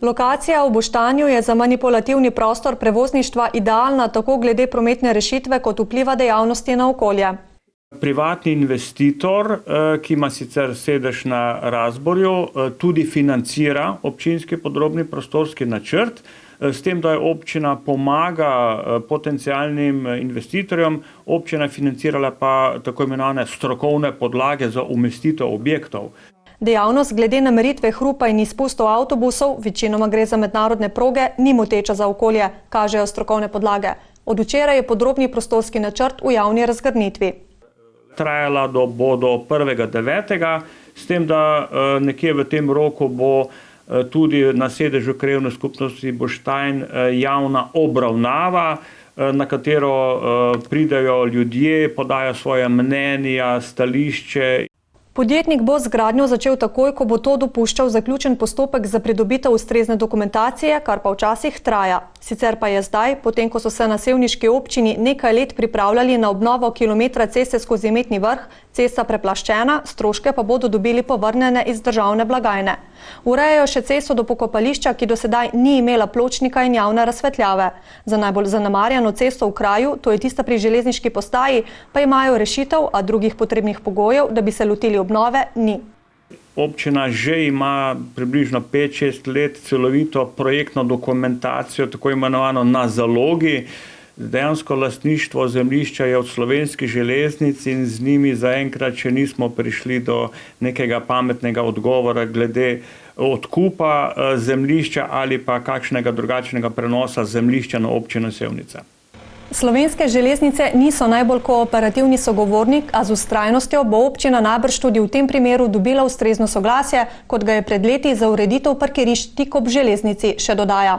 Lokacija v Boštanju je za manipulativni prostor prevozništva idealna tako glede prometne rešitve kot vpliva dejavnosti na okolje. Privatni investitor, ki ima sicer sedež na Razborju, tudi financira občinski podrobni prostorski načrt, s tem, da je občina pomaga potencialnim investitorjem, občina je financirala pa tako imenovane strokovne podlage za umestitev objektov. Dejavnost glede na meritve hrupa in izpustov avtobusov, večinoma gre za mednarodne proge, ni moteča za okolje, kažejo strokovne podlage. Od včeraj je podrobni prostorski načrt v javni razgrnitvi. Trajala bo do 1.9., s tem, da nekje v tem roku bo tudi na sedežu Krajevne skupnosti Boštanj javna obravnava, na katero pridejo ljudje, podajo svoje mnenja, stališče. Podjetnik bo z gradnjo začel takoj, ko bo to dopuščal zaključen postopek za pridobitev ustrezne dokumentacije, kar pa včasih traja. Sicer pa je zdaj, potem ko so se na sevniški občini nekaj let pripravljali na obnovo kilometra ceste skozi Metni Vrh, cesta preplaščena, stroške pa bodo dobili povrnjene iz državne blagajne. Urejajo še cesto do pokopališča, ki do sedaj ni imela pločnika in javne razsvetljave. Za najbolj zanemarjeno cesto v kraju, to je tista pri železniški postaji, pa imajo rešitev, a drugih potrebnih pogojev, da bi se lotili obnove, ni. Občina že ima približno 5-6 let celovito projektno dokumentacijo, tako imenovano na zalogi. Dejansko lastništvo zemljišča je od Slovenskih železnic in z njimi zaenkrat še nismo prišli do nekega pametnega odgovora glede odkupa zemljišča ali pa kakšnega drugačnega prenosa zemljišča na občino Sevnica. Slovenske železnice niso najbolj kooperativni sogovornik, a z vztrajnostjo bo občina najbrž tudi v tem primeru dobila ustrezno soglasje, kot ga je pred leti za ureditev parkirišč tik ob železnici, še dodaja.